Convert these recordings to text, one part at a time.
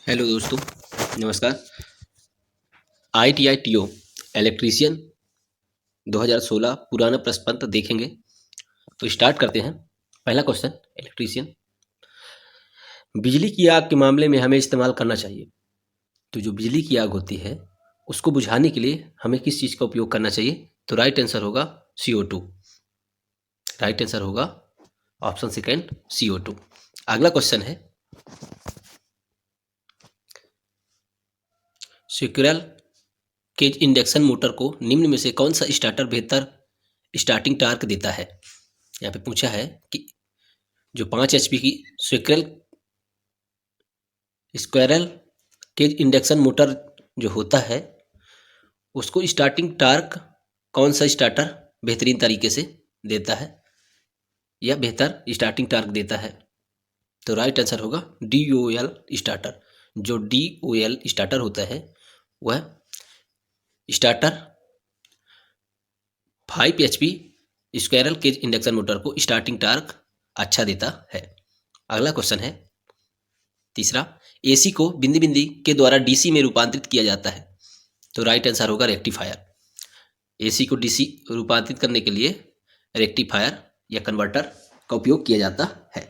Hello दोस्तों, नमस्कार। ITI-TO electrician 2016 पुराना प्रश्न पत्र देखेंगे। तो स्टार्ट करते हैं। पहला क्वेश्चन, इलेक्ट्रीशियन, बिजली की आग के मामले में हमें इस्तेमाल करना चाहिए। तो जो बिजली की आग होती है उसको बुझाने के लिए हमें किस चीज़ का उपयोग करना चाहिए? तो राइट आंसर होगा CO2। राइट आंसर होगा ऑप्शन सेकेंड CO2। अगला क्वेश्चन है, स्क्विरल केज इंडक्शन मोटर को निम्न में से कौन सा स्टार्टर बेहतर स्टार्टिंग टार्क देता है? यहाँ पे पूछा है कि जो 5 HP की स्क्विरल केज इंडक्शन मोटर जो होता है उसको स्टार्टिंग टार्क कौन सा स्टार्टर बेहतरीन तरीके से देता है या बेहतर स्टार्टिंग टार्क देता है? तो राइट आंसर होगा DOL स्टार्टर। जो DOL स्टार्टर होता है वह starter 5 HP squirrel cage induction motor को स्टार्टिंग टार्क अच्छा देता है। अगला क्वेश्चन है, तीसरा, AC को बिंदी बिंदी के द्वारा DC में रूपांतरित किया जाता है। तो राइट आंसर होगा रेक्टिफायर। AC को DC रूपांतरित करने के लिए रेक्टिफायर या कन्वर्टर का उपयोग किया जाता है।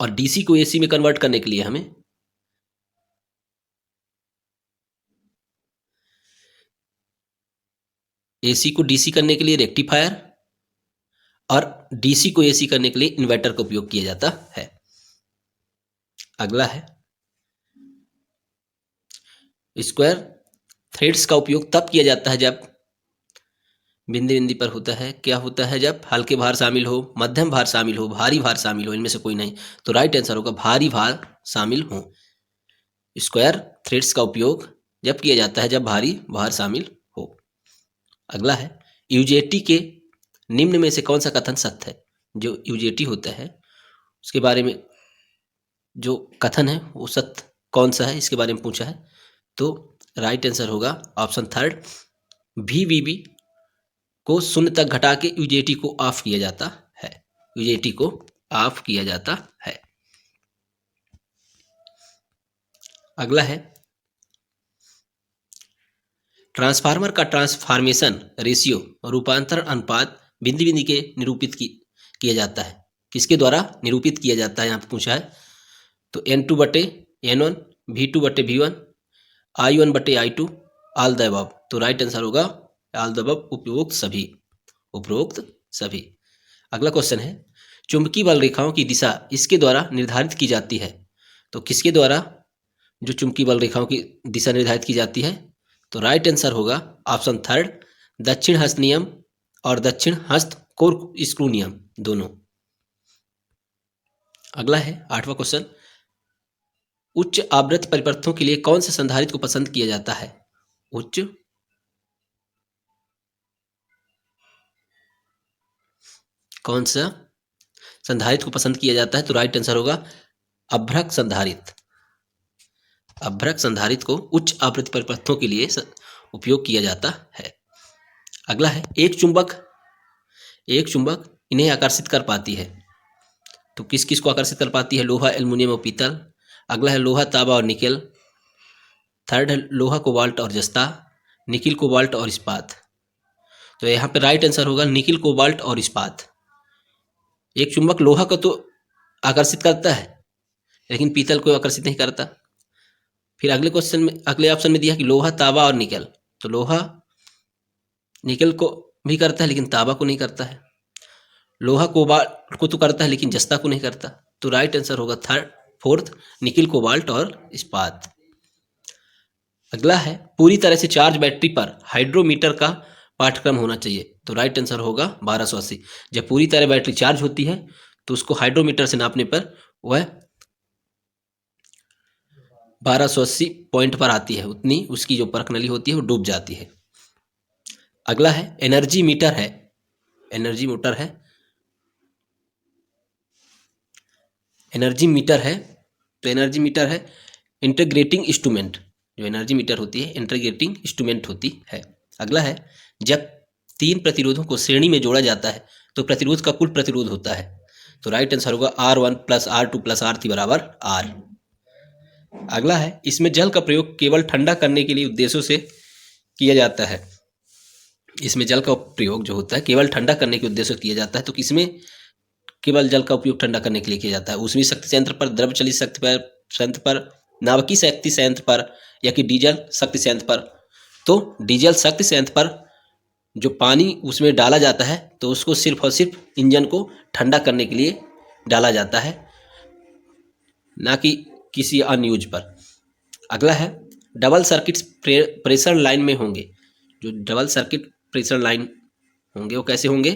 और DC को AC में कन्वर्ट करने के लिए हमें AC को DC करने के लिए रेक्टिफायर और DC को AC करने के लिए इन्वर्टर का उपयोग किया जाता है। अगला है, स्क्वायर थ्रेड्स का उपयोग तब किया जाता है जब बिंदी बिंदी पर होता है, क्या होता है? जब हल्के भार शामिल हो, मध्यम भार शामिल हो, भारी भार शामिल हो, इनमें से कोई नहीं। तो राइट आंसर होगा भारी भार शामिल हो। स्क्वायर थ्रेड्स का उपयोग जब किया जाता है जब भारी भार शामिल हो। अगला है, यूजेटी के निम्न में से कौन सा कथन सत्य है? जो यूजेटी होता है उसके बारे में जो कथन है वो सत्य कौन सा है, इसके बारे में पूछा है। तो राइट आंसर होगा ऑप्शन थर्ड, VVB को 0 तक घटा के यूजेटी को ऑफ किया जाता है। यूजेटी को ऑफ किया जाता है। अगला है, ट्रांसफार्मर का ट्रांसफॉर्मेशन रेशियो रूपांतरण अनुपात बिंदी बिंदी के निरूपित किया जाता है। किसके द्वारा निरूपित किया जाता है यहाँ पे पूछा है। तो N2/N1, V2/V1, I1/I2, all the above. तो राइट आंसर होगा ऑल द अबव, उपरोक्त सभी। उपरोक्त सभी। अगला क्वेश्चन है, चुंबकीय बल रेखाओं की दिशा इसके द्वारा निर्धारित की जाती है। तो किसके द्वारा जो चुंबकीय बल रेखाओं की दिशा निर्धारित की जाती है? तो राइट आंसर होगा ऑप्शन थर्ड, दक्षिण हस्त नियम और दक्षिण हस्त कोर स्क्रू नियम दोनों। अगला है 8वां क्वेश्चन, उच्च आवृत्ति परिपथों के लिए कौन से संधारित्र को पसंद किया जाता है? उच्च कौन सा संधारित्र को पसंद किया जाता है? तो राइट आंसर होगा अभ्रक संधारित्र। अभ्रक संधारित्र को उच्च आवृत्ति परिपथों के लिए उपयोग किया जाता है। अगला है, एक चुंबक इन्हें आकर्षित कर पाती है। तो किस किस को आकर्षित कर पाती है? लोहा, एल्युमिनियम और पीतल। अगला है लोहा, तांबा और निकेल। थर्ड है लोहा, कोबाल्ट और जस्ता। निकिल, कोबाल्ट और इस्पात। तो यहाँ पे राइट आंसर होगा निकिल, कोबाल्ट और इस्पात। एक चुंबक लोहा को तो आकर्षित करता है लेकिन पीतल को आकर्षित नहीं करता। फिर अगले क्वेश्चन में, अगले ऑप्शन में दिया कि लोहा, तांबा और निकेल। तो लोहा निकेल को भी करता है लेकिन तांबा को नहीं करता है। लोहा कोबाल्ट को तो करता है लेकिन जस्ता को नहीं करता। तो राइट आंसर होगा फोर्थ, निकिल, कोबाल्ट और इस्पात। अगला है, पूरी तरह से चार्ज बैटरी पर हाइड्रोमीटर का पाठ्यक्रम होना चाहिए। तो राइट आंसर होगा 1280। जब पूरी तरह बैटरी चार्ज होती है तो उसको हाइड्रोमीटर से नापने पर वह 1280 पॉइंट पर आती है, उतनी उसकी जो परख नली होती है वो डूब जाती है। अगला है, एनर्जी मीटर है। एनर्जी मीटर है। एनर्जी मीटर है। तो एनर्जी मीटर है इंटीग्रेटिंग इंस्ट्रूमेंट। जो एनर्जी मीटर होती है इंटीग्रेटिंग इंस्ट्रूमेंट होती है। अगला है, जब 3 प्रतिरोधों को श्रेणी में जोड़ा जाता है तो प्रतिरोध का कुल प्रतिरोध होता है। तो राइट आंसर होगा R1 + R2 + R3 = R। अगला है, इसमें जल का प्रयोग केवल ठंडा करने के लिए उद्देश्यों से किया जाता है। इसमें जल का प्रयोग जो होता है केवल ठंडा करने के उद्देश्य से किया जाता है। तो किसमें केवल जल का उपयोग ठंडा करने के लिए किया जाता है? ऊष्मीय शक्ति संयंत्र पर, द्रव चलित शक्ति पर संयंत्र पर, नाभिकीय शक्ति संयंत्र पर, या कि डीजल शक्ति संयंत्र पर। तो डीजल शक्ति संयंत्र पर जो पानी उसमें डाला जाता है तो उसको सिर्फ और सिर्फ इंजन को ठंडा करने के लिए डाला जाता है, ना कि किसी अन्य यूज पर। अगला है, डबल सर्किट प्रेशर लाइन में होंगे। जो डबल सर्किट प्रेशर लाइन होंगे वो कैसे होंगे?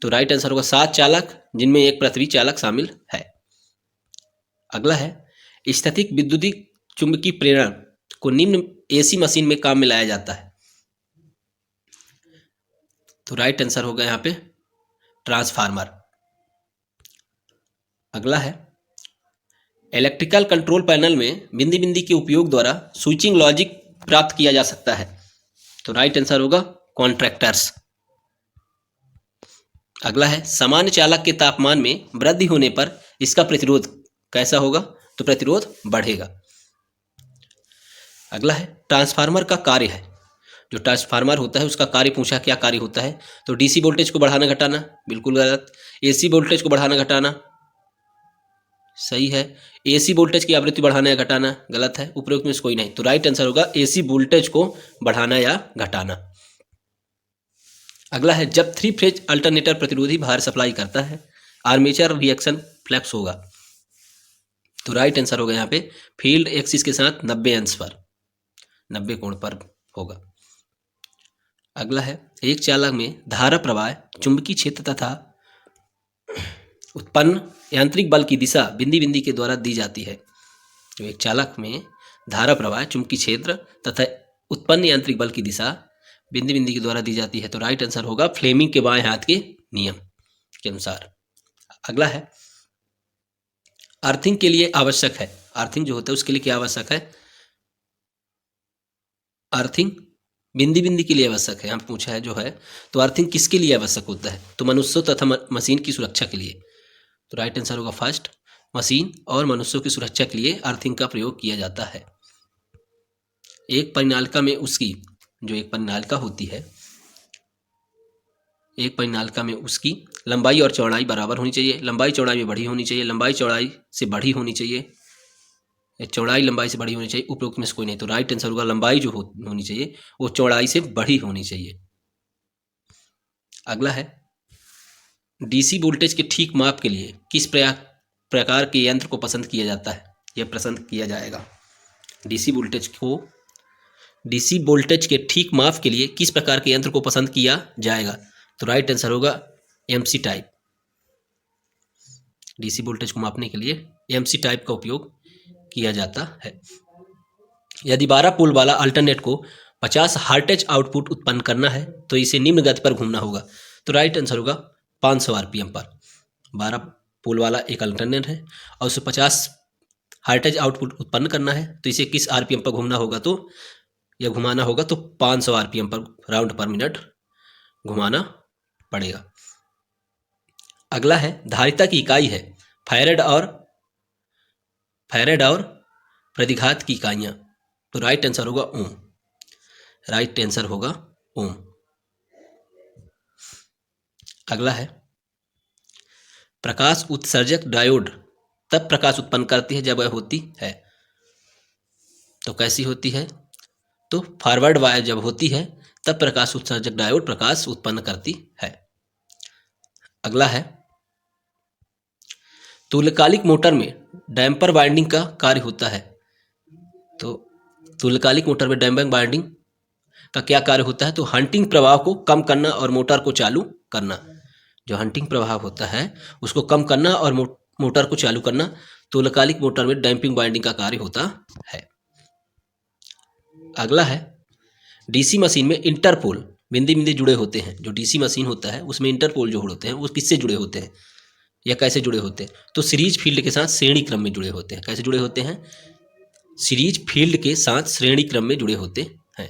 तो राइट आंसर होगा 7 चालक, जिनमें एक पृथ्वी चालक शामिल है। अगला है, स्थैतिक विद्युतीय चुंबकीय प्रेरण को निम्न एसी मशीन में काम में लाया जाता है। तो राइट आंसर होगा यहाँ पे ट्रांसफार्मर। अगला है, इलेक्ट्रिकल कंट्रोल पैनल में बिंदी बिंदी के उपयोग द्वारा स्विचिंग लॉजिक प्राप्त किया जा सकता है। तो राइट आंसर होगा कॉन्ट्रैक्टर्स। अगला है, सामान्य चालक के तापमान में वृद्धि होने पर इसका प्रतिरोध कैसा होगा? तो प्रतिरोध बढ़ेगा। अगला है, ट्रांसफार्मर का कार्य है। जो ट्रांसफार्मर होता है उसका कार्य पूछा, क्या कार्य होता है? तो डीसी वोल्टेज को बढ़ाना घटाना, बिल्कुल गलत। एसी वोल्टेज को बढ़ाना घटाना, सही है। एसी वोल्टेज की आवृत्ति बढ़ाना या घटाना, गलत है। उपरोक्त में से कोई नहीं। तो राइट आंसर होगा एसी वोल्टेज को बढ़ाना या घटाना। अगला है, जब 3 फेज अल्टरनेटर प्रतिरोधी भार सप्लाई करता है आर्मेचर रिएक्शन फ्लक्स होगा। तो राइट आंसर होगा यहाँ पे फील्ड एक्सिस के साथ 90 अंश पर, 90 कोण पर होगा। अगला है, एक चालक में धारा प्रवाह, चुंबकीय क्षेत्र तथा उत्पन्न यांत्रिक बल की दिशा बिंदी बिंदी के द्वारा दी जाती है। जो एक चालक में धारा प्रवाह, चुंबकीय क्षेत्र तथा उत्पन्न यांत्रिक बल की दिशा बिंदी बिंदी के द्वारा दी जाती है। तो राइट आंसर होगा फ्लेमिंग के बाएं हाथ के नियम के अनुसार। अगला है, अर्थिंग के लिए आवश्यक है। अर्थिंग जो होता है उसके लिए क्या आवश्यक है? अर्थिंग बिंदी बिंदी के लिए आवश्यक है, यहाँ पूछा है जो है। तो अर्थिंग किसके लिए आवश्यक होता है? तो मनुष्यों तथा मशीन की सुरक्षा के लिए। तो राइट आंसर होगा फर्स्ट, मशीन और मनुष्यों की सुरक्षा के लिए अर्थिंग का प्रयोग किया जाता है। एक परिनालिका में उसकी, जो एक परिनालिका होती है, एक परिनालिका में उसकी लंबाई और चौड़ाई बराबर होनी चाहिए। लंबाई चौड़ाई में बढ़ी होनी चाहिए, लंबाई चौड़ाई से बढ़ी होनी चाहिए, चौड़ाई लंबाई से बड़ी होनी चाहिए। उपरोक्त में से कोई नहीं। तो राइट आंसर होगा लंबाई जो होनी चाहिए वो चौड़ाई से बड़ी होनी चाहिए। अगला है, डीसी वोल्टेज के ठीक माप के लिए किस प्रकार के यंत्र को पसंद किया जाता है? यह पसंद किया जाएगा। डीसी वोल्टेज के ठीक माप के लिए किस प्रकार के यंत्र को पसंद किया जाएगा? तो राइट आंसर होगा एमसी टाइप। डीसी वोल्टेज को मापने के लिए एमसी टाइप का उपयोग किया जाता है। यदि 12 पोल वाला अल्टरनेट को 50 हर्ट्ज आउटपुट उत्पन्न करना है तो इसे निम्न गति पर घूमना होगा। तो राइट आंसर होगा 500 आरपीएम पर। 12 पोल वाला एक अल्टरनेट है और उसे 50 हर्ट्ज आउटपुट उत्पन्न करना है तो इसे किस आरपीएम पर घूमना होगा? तो यह घुमाना होगा तो 500 आरपीएम पर, राउंड पर मिनट घुमाना पड़ेगा। अगला है, धारिता की इकाई है फैरेड और प्रतिघात की इकाइयां। तो राइट आंसर होगा ओम। राइट आंसर होगा ओम। अगला है, प्रकाश उत्सर्जक डायोड तब प्रकाश उत्पन्न करती है जब वह होती है। तो कैसी होती है? तो फॉरवर्ड वायर जब होती है तब प्रकाश उत्सर्जक डायोड प्रकाश उत्पन्न करती है। अगला है, तुल्यकालिक मोटर में डैम्पर वाइंडिंग का कार्य होता है। तो तुल्यकालिक मोटर में डैम्पर वाइंडिंग का क्या कार्य होता है? तो हंटिंग प्रवाह को कम करना और मोटर को चालू करना। जो हंटिंग प्रवाह होता है उसको कम करना और मोटर को चालू करना तुल्यकालिक मोटर में डैम्पिंग वाइंडिंग का कार्य होता है। अगला है, डीसी मशीन में इंटरपोल बिंदी बिंदी जुड़े होते हैं। जो डीसी मशीन होता है उसमें इंटरपोल जो होते हैं वो किससे जुड़े होते हैं या कैसे जुड़े होते हैं? तो सीरीज फील्ड के साथ श्रेणी क्रम में जुड़े होते हैं। कैसे जुड़े होते हैं? सीरीज फील्ड के साथ श्रेणी क्रम में जुड़े होते हैं।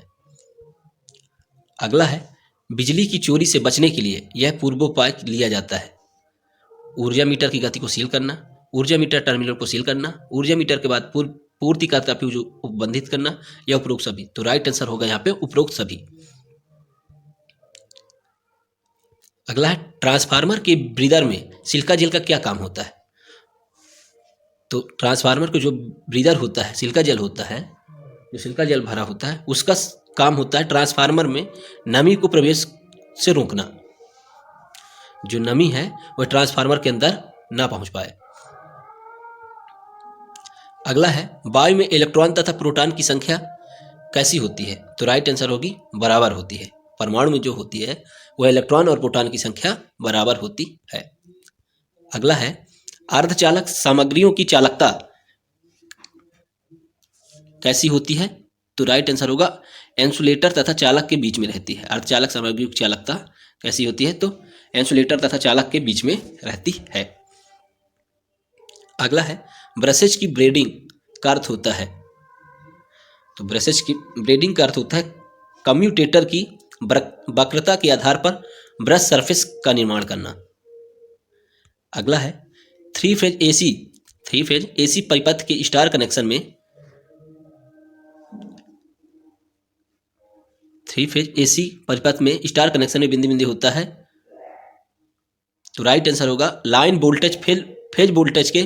अगला है, बिजली की चोरी से बचने के लिए यह पूर्वोपाय लिया जाता है। ऊर्जा मीटर की गति को सील करना, ऊर्जा मीटर टर्मिनल को सील करना, ऊर्जा मीटर के बाद पूर्ति का फ्यूज उपबंधित करना, या उपरोक्त सभी। तो राइट आंसर होगा यहाँ पे उपरोक्त सभी। अगला है ट्रांसफार्मर के ब्रीदर में सिलिका जेल का क्या काम होता है। तो ट्रांसफार्मर का जो ब्रीदर होता है, सिलिका जेल होता है, जो सिलिका जेल भरा होता है, उसका काम होता है ट्रांसफार्मर में नमी को प्रवेश से रोकना। जो नमी है वह ट्रांसफार्मर के अंदर ना पहुंच पाए। अगला है वायु में इलेक्ट्रॉन तथा प्रोटॉन की संख्या कैसी होती है। तो राइट आंसर होगी बराबर होती है। परमाणु में जो होती है वह इलेक्ट्रॉन और प्रोटॉन की संख्या बराबर होती है। अगला है अर्धचालक सामग्रियों की चालकता कैसी होती है। तो राइट आंसर होगा इंसुलेटर तथा चालक के बीच में रहती है। अर्धचालक सामग्रियों की चालकता कैसी होती है, तो इंसुलेटर तथा चालक के बीच में रहती है। अगला है ब्रसेज की ब्रेडिंग का अर्थ होता है। तो ब्रसेज की ब्रेडिंग का अर्थ होता है कम्यूटेटर की वक्रता के आधार पर ब्रश सरफेस का निर्माण करना। अगला है थ्री फेज एसी परिपथ के स्टार कनेक्शन में स्टार कनेक्शन में बिंदु बिंदु होता है। तो राइट आंसर होगा लाइन वोल्टेज फेज वोल्टेज के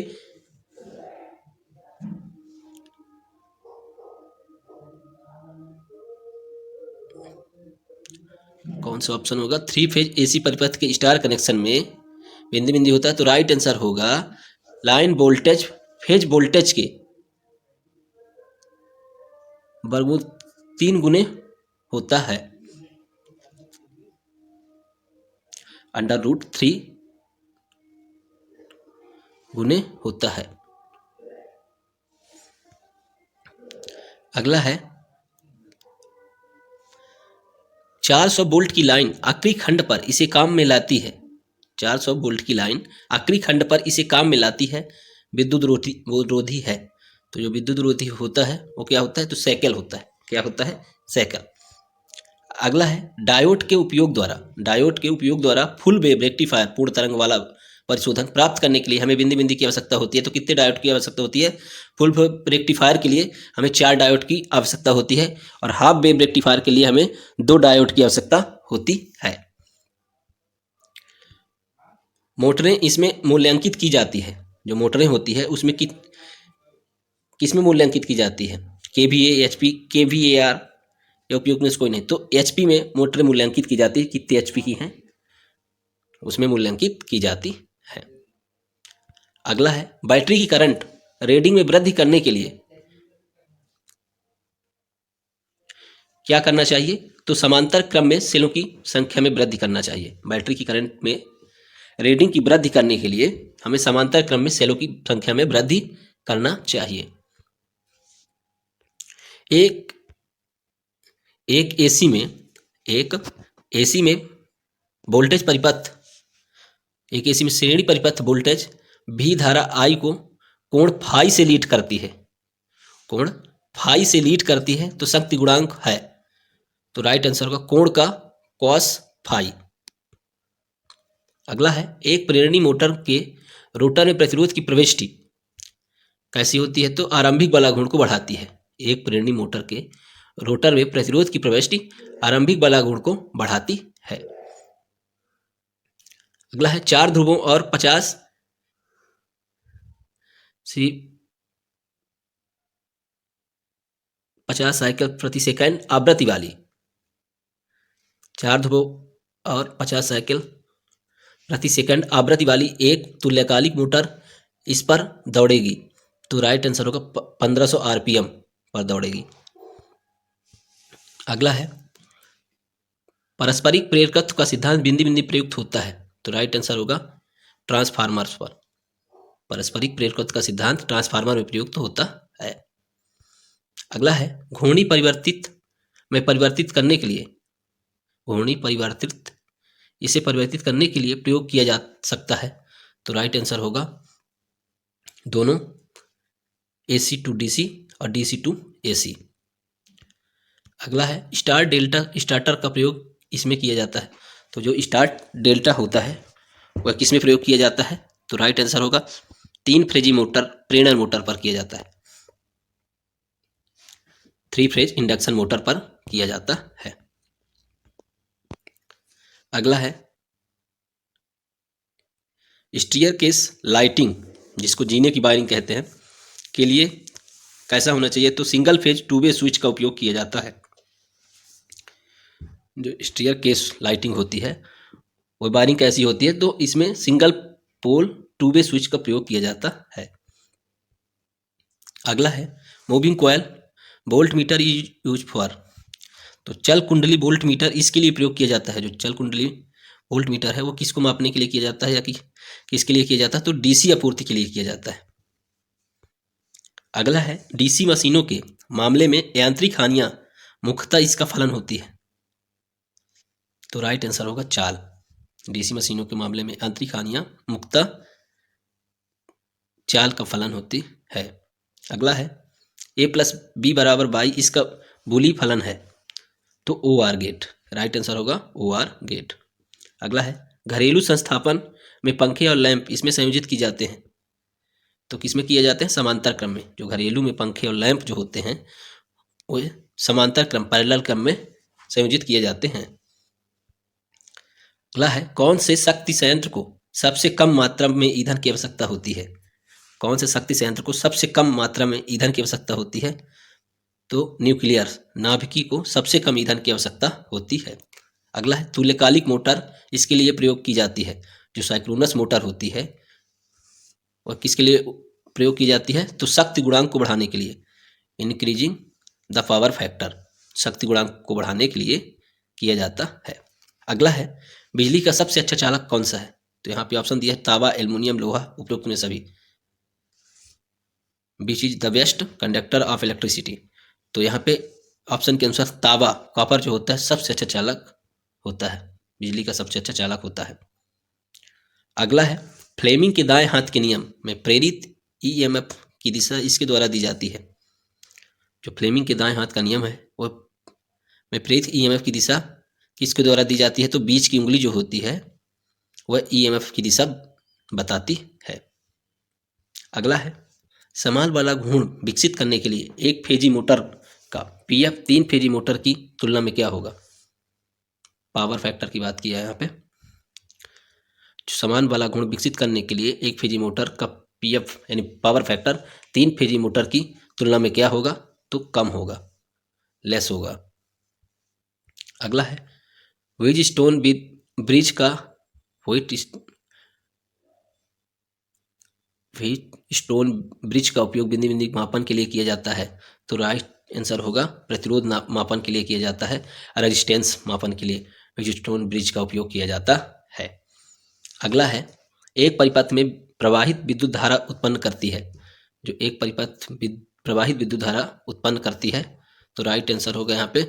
कौन सा ऑप्शन होगा। थ्री फेज एसी परिपथ के स्टार कनेक्शन में बिंदु बिंदु होता है। तो राइट आंसर होगा लाइन वोल्टेज फेज वोल्टेज के वर्गमूल 3 गुने होता है। √3 गुने होता है। अगला है 400 वोल्ट की लाइन आखिरी खंड पर इसे काम में लाती है। 400 वोल्ट की लाइन आखिरी खंड पर इसे काम में लाती है, विद्युत रोधी है। तो जो विद्युत रोधी होता है वो क्या होता है, तो साइकिल होता है। क्या होता है, साइकिल। अगला है डायोड के उपयोग द्वारा फुल वेव रेक्टिफायर पूर्ण तरंग वाला परिशोधन प्राप्त करने के लिए हमें बिंदु बिंदु की आवश्यकता होती है। तो कितने डायोड की आवश्यकता होती है। फुल वेव रेक्टिफायर के लिए हमें 4 डायोड की आवश्यकता होती है और हाफ वेव रेक्टिफायर के लिए हमें 2 डायोड की आवश्यकता होती है। मोटरें इसमें मूल्यांकित की जाती है। जो मोटरें होती है उसमें किसमें मूल्यांकित की जाती है, KVA, HP, KVAR या उपयोग में कोई नहीं। तो HP में मोटरें मूल्यांकित की जाती है, कितनी HP की हैं उसमें मूल्यांकित की जाती है। अगला है बैटरी की करंट रीडिंग में वृद्धि करने के लिए क्या करना चाहिए। तो समांतर क्रम में सेलों की संख्या में वृद्धि करना चाहिए। बैटरी की करंट में रीडिंग की वृद्धि करने के लिए हमें समांतर क्रम में सेलों की संख्या में वृद्धि करना चाहिए। एक एसी में वोल्टेज परिपथ, एक एसी में श्रेणी परिपथ वोल्टेज भी धारा I को कोण फाई से लीड करती है। तो शक्ति गुणांक है। तो राइट आंसर होगा कोण का कॉस फाई। अगला है एक प्रेरणी मोटर के रोटर में प्रतिरोध की प्रविष्टि कैसी होती है। तो आरंभिक बला गुण को बढ़ाती है। एक प्रेरणी मोटर के रोटर में प्रतिरोध की प्रविष्टि आरंभिक बला गुण को बढ़ाती है। अगला है 4 ध्रुवों और 50 साइकिल प्रति सेकंड आवृत्ति वाली 4 ध्रुवों और 50 साइकिल प्रति सेकंड आवृत्ति वाली एक तुल्यकालिक मोटर इस पर दौड़ेगी। तो राइट आंसर होगा 1500 RPM पर दौड़ेगी। अगला है पारस्परिक प्रेरकत्व का सिद्धांत बिंदु बिंदु प्रयुक्त होता है। तो राइट आंसर होगा ट्रांसफार्मर्स पर। पारस्परिक प्रेरकत्व का सिद्धांत ट्रांसफार्मर में प्रयुक्त होता है। अगला है घूर्णी परिवर्तित करने के लिए प्रयोग किया जा सकता है। तो राइट आंसर होगा दोनों AC to DC और DC to AC। अगला है स्टार डेल्टा स्टार्टर का प्रयोग इसमें किया जाता है। तो जो स्टार्ट डेल्टा होता है वह किस में प्रयोग किया जाता है। तो राइट आंसर होगा 3 फेजी मोटर प्रेरण मोटर पर किया जाता है। 3 फेज इंडक्शन मोटर पर किया जाता है। अगला है स्टीयर केस लाइटिंग, जिसको जीने की वायरिंग कहते हैं, के लिए कैसा होना चाहिए? तो सिंगल फेज 2 वे स्विच का उपयोग किया जाता है। जो स्टीयर केस लाइटिंग होती है वो वायरिंग कैसी होती है? तो इसमें सिंगल पोल 2 वे स्विच का प्रयोग किया जाता है। अगला है moving coil volt meter use for, तो चल कुंडली वोल्ट मीटर इसके लिए प्रयोग किया जाता है। जो चल कुंडली वोल्ट मीटर है वो किसको मापने के लिए किया जाता है या किसके लिए किया जाता है? तो डीसी आपूर्ति के लिए किया जाता है। अगला है डीसी मशीनों के मामले में यांत्रिक हानियां मुख्यतः इसका फलन होती है, तो राइट आंसर होगा चाल। डीसी मशीनों के मामले में यांत्रिक हानियां मुख्यतः चाल का फलन होती है। अगला है ए प्लस बी बराबर बाई इसका बुली फलन है, तो O are get, right answer होगा ओ आर गेट। अगला है घरेलू संस्थापन में पंखे और लैंप इसमें संयोजित किए जाते हैं, तो किसमें किए जाते हैं? समांतर क्रम में। जो घरेलू में पंखे और लैंप जो होते हैं वो समांतर क्रम पैरेलल क्रम में संयोजित किए जाते हैं। अगला है कौन से शक्ति संयंत्र को सबसे कम मात्रा में ईंधन की आवश्यकता होती है? कौन से शक्ति संयंत्र को सबसे कम मात्रा में ईंधन की आवश्यकता होती है? तो न्यूक्लियर नाभिकी को सबसे कम ईंधन की आवश्यकता होती है। अगला है तुल्यकालिक मोटर इसके लिए प्रयोग की जाती है। जो साइक्रोनस मोटर होती है और किसके लिए प्रयोग की जाती है? तो शक्ति गुणांक को बढ़ाने के लिए, इंक्रीजिंग द पावर फैक्टर, शक्ति गुणांक को बढ़ाने के लिए किया जाता है। अगला है बिजली का सबसे अच्छा चालक कौन सा है? तो यहाँ पे ऑप्शन दिया है तांबा, एल्युमिनियम, लोहा, उपरोक्त में सभी। Which is the best conductor of electricity, तो यहाँ पे ऑप्शन के अनुसार तांबा, कॉपर जो होता है सबसे अच्छा चालक होता है, बिजली का सबसे अच्छा चालक होता है। अगला है फ्लेमिंग के दाएं हाथ के नियम में प्रेरित ईएमएफ की दिशा इसके द्वारा दी जाती है। जो फ्लेमिंग के दाएं हाथ का नियम है वो में प्रेरित ईएमएफ की दिशा किसके द्वारा दी जाती है? तो बीच की उंगली जो होती है वह ईएमएफ की दिशा बताती है। अगला है समान वाला घूर्ण विकसित करने के लिए एक फेजी मोटर का पीएफ 3 फेजी मोटर की तुलना में क्या होगा? पावर फैक्टर की बात की है यहाँ पे। समान वाला गुण विकसित करने के लिए एक फेजी मोटर का पीएफ यानी पावर फैक्टर 3 फेजी मोटर की तुलना में क्या होगा? तो कम होगा, लेस होगा। अगला है व्हीट स्टोन ब्रिज का व्हीट स्टोन ब्रिज का उपयोग बिंदी बिंदी मापन के लिए किया जाता है, तो राइट आंसर होगा प्रतिरोध मापन के लिए किया जाता है, रेजिस्टेंस मापन के लिए व्हीट स्टोन ब्रिज का उपयोग किया जाता है। अगला है एक परिपथ में प्रवाहित विद्युत धारा उत्पन्न करती है। जो एक परिपथ प्रवाहित विद्युत धारा उत्पन्न करती है, तो राइट आंसर होगा यहाँ पे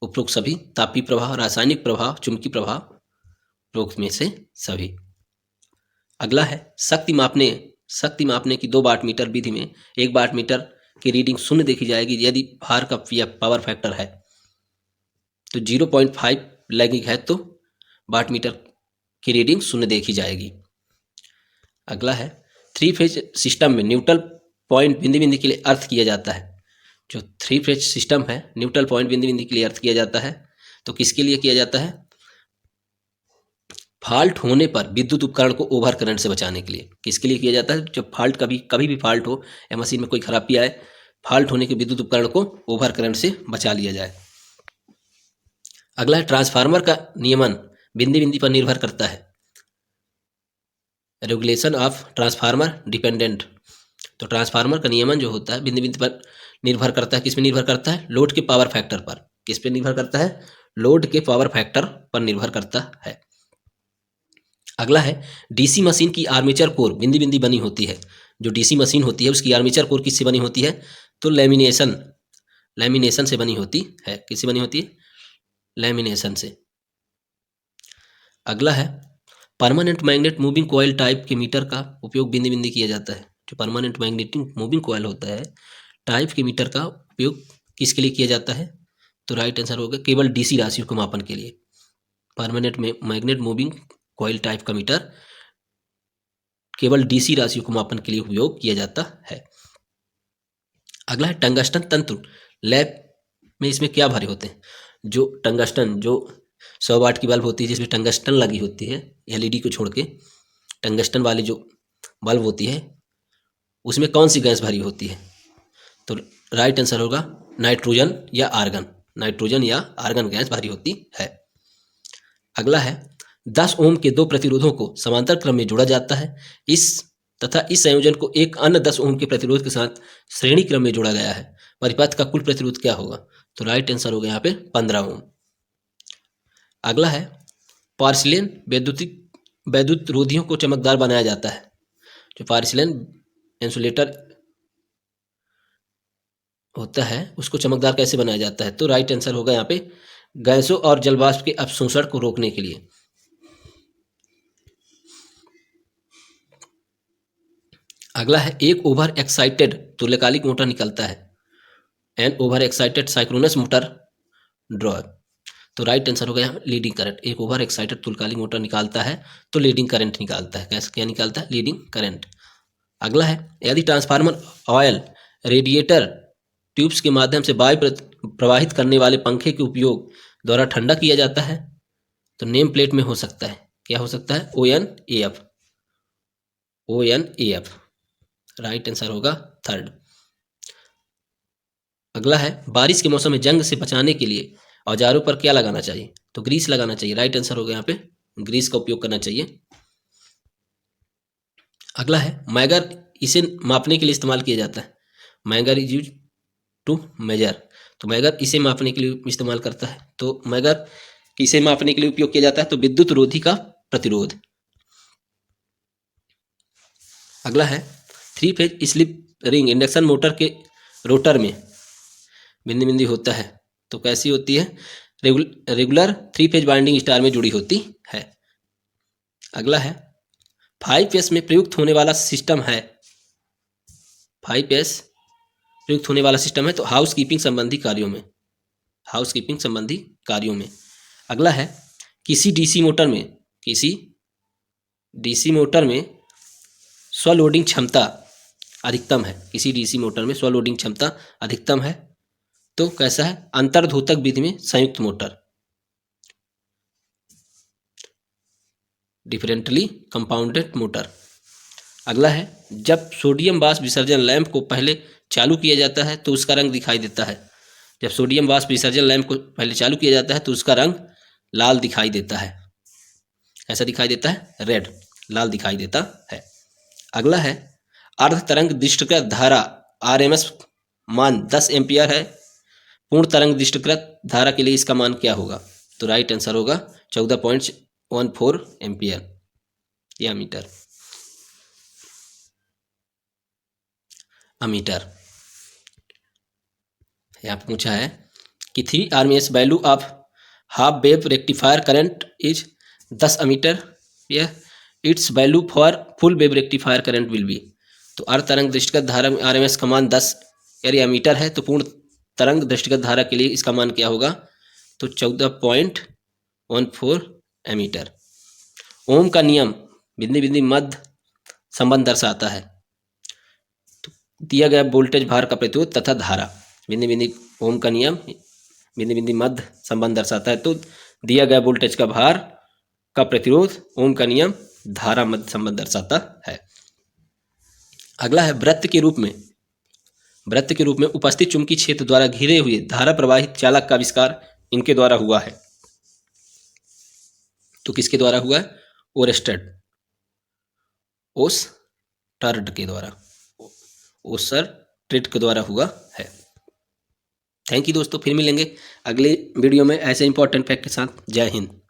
उपरोक्त सभी, तापीय प्रवाह, रासायनिक प्रवाह, चुंबकीय प्रवाह, उपरोक्त में से सभी। अगला है शक्ति मापने की 2 वाट मीटर विधि में 1 वाट मीटर की रीडिंग 0 देखी जाएगी यदि भार का पावर फैक्टर है, तो 0.5 लैगिंग है तो वाट मीटर की रीडिंग 0 देखी जाएगी। अगला है 3 फेज सिस्टम में न्यूट्रल पॉइंट बिंदी बिंदी के लिए अर्थ किया जाता है। जो 3 फेज सिस्टम है न्यूट्रल पॉइंट बिंदी बिंदी के लिए अर्थ किया जाता है, तो किसके लिए किया जाता है? फॉल्ट होने पर विद्युत उपकरण को ओवर करंट से बचाने के लिए। किसके लिए किया जाता है? जब फॉल्ट कभी भी फॉल्ट हो या मशीन में कोई खराबी आए, फॉल्ट होने के विद्युत उपकरण को ओवर करंट से बचा लिया जाए। अगला है ट्रांसफार्मर का नियमन बिंदी बिंदी पर निर्भर करता है। रेगुलेशन ऑफ ट्रांसफार्मर डिपेंडेंट, तो ट्रांसफार्मर का नियमन जो होता है बिंदी बिंदी पर निर्भर करता है। किस पे निर्भर करता है? लोड के पावर फैक्टर पर। किस पे निर्भर करता है? लोड के पावर फैक्टर पर निर्भर करता है। अगला है डीसी मशीन की आर्मेचर कोर बिंदी बिंदी बनी होती है। जो डीसी मशीन होती है उसकी आर्मेचर कोर किससे बनी होती है? तो लैमिनेशन से बनी होती है। किससे बनी होती है? लैमिनेशन से। अगला है permanent magnet moving coil type के मीटर का उपयोग बिंदी बिंदी किया जाता है। जो परमानेंट मैग्नेटिक मूविंग कॉइल होता है टाइप के मीटर का उपयोग किसके लिए किया जाता है? तो राइट आंसर होगा केवल डीसी राशियों को मापन के लिए। Permanent magnet moving coil type का मीटर केवल डीसी राशियों को मापन के लिए उपयोग किया जाता है। अगला है टंगस्टन तंतु। लैब में इसमें क्या भारी होते हैं? जो टंगस्टन, जो 100 वाट की बल्ब होती है जिसमें टंगस्टन लगी होती है, एलईडी को छोड़ के टंगस्टन वाली जो बल्ब होती है उसमें कौन सी गैस भारी होती है? तो राइट आंसर होगा नाइट्रोजन या आर्गन। नाइट्रोजन या आर्गन गैस भारी होती है। अगला है 10 ओम के 2 प्रतिरोधों को समांतर क्रम में जोड़ा जाता है। इस संयोजन को एक अन्य 10 ओम के प्रतिरोध के साथ श्रेणी क्रम में जोड़ा गया है। परिपथ का कुल प्रतिरोध क्या होगा? तो राइट आंसर होगा यहाँ पे 15 ओम। अगला है पार्सिलेन वैद्युत रोधियों को चमकदार बनाया जाता है। जो पार्सिलेन इंसुलेटर होता है उसको चमकदार कैसे बनाया जाता है? तो राइट आंसर होगा यहाँ पे गैसों और जलवाष्प के अवशोषण को रोकने के लिए। अगला है एक ओवर एक्साइटेड तुल्यकालिक मोटर निकलता है। An over excited synchronous motor drawer. तो राइट आंसर होगा यहाँ लीडिंग करंट। एक ओवर एक्साइटेड तुल्यकालिक मोटर निकालता है तो लीडिंग करंट निकालता है। कैसे क्या निकालता है? Leading current. अगला है यदि ट्रांसफार्मर ऑयल रेडिएटर ट्यूब्स के माध्यम से वायु प्रवाहित करने वाले पंखे के उपयोग द्वारा ठंडा किया जाता है तो नेम प्लेट में हो सकता है, क्या हो सकता है? ONAF। ONAF राइट आंसर होगा थर्ड। अगला है बारिश के मौसम में जंग से बचाने के लिए औजारों पर क्या लगाना चाहिए? तो ग्रीस लगाना चाहिए। राइट आंसर होगा यहाँ पे ग्रीस का उपयोग करना चाहिए। अगला है मैगर, इसे मापने के लिए इस्तेमाल किया जाता है। Megger is use to measure. तो मैगर इसे मापने के लिए इस्तेमाल करता है। तो मैगर इसे मापने के लिए उपयोग किया जाता है तो विद्युत रोधी का प्रतिरोध। अगला है 3 phase slip ring induction motor के रोटर में बिंदी बिंदी होता है तो कैसी होती है? रेगुलर 3 फेज वाइंडिंग स्टार में जुड़ी होती है। अगला है 5S में प्रयुक्त होने वाला सिस्टम है। 5S प्रयुक्त होने वाला सिस्टम है तो हाउस कीपिंग संबंधी कार्यों में। हाउस कीपिंग संबंधी कार्यों में। अगला है किसी डीसी मोटर में स्वलोडिंग क्षमता अधिकतम है। किसी डीसी मोटर में स्वलोडिंग क्षमता अधिकतम है तो कैसा है? अंतर्धोतक विधि में संयुक्त मोटर, डिफरेंटली कंपाउंडेड मोटर। अगला है जब सोडियम वाष्प विसर्जन लैंप को पहले चालू किया जाता है तो उसका रंग दिखाई देता है। जब सोडियम वाष्प विसर्जन लैंप को पहले चालू किया जाता है तो उसका रंग लाल दिखाई देता है। ऐसा दिखाई देता है? रेड, लाल दिखाई देता है। अगला है अर्ध तरंग दृष्टिकृत धारा RMS मान 10 एम्पियर है। पूर्ण तरंग दृष्टिकृत धारा के लिए इसका मान क्या होगा? तो राइट आंसर होगा 14.14 एम्पियर या मीटर। अमीटर। यहाँ पे पूछा है कि 3 RMS value of half wave rectifier current is 10 ammeter या its value for full wave rectifier current will be. तो अर्ध तरंग दृष्टिगत धारा में RMS का मान 10 एमीटर है तो पूर्ण तरंग दृष्टिगत धारा के लिए इसका मान क्या होगा? तो 14.14 एमीटर। ओम का नियम बिंदी बिंदी मध्य संबंध दर्शाता है। तो दिया गया वोल्टेज भार का प्रतिरोध तथा धारा, बिंदी बिंदी ओम का नियम बिंदी बिंदी मध्य संबंध दर्शाता है तो दिया गया वोल्टेज का भार का प्रतिरोध ओम का नियम धारा मध्य संबंध दर्शाता है। अगला है वृत्त के रूप में उपस्थित चुंबकीय क्षेत्र द्वारा घिरे हुए धारा प्रवाहित चालक का आविष्कार इनके द्वारा हुआ है। तो किसके द्वारा हुआ है? ओस्टर्ड के द्वारा, ओस्टर्ड के द्वारा हुआ है। थैंक यू दोस्तों, फिर मिलेंगे अगले वीडियो में ऐसे इंपॉर्टेंट फैक्ट के साथ। जय हिंद।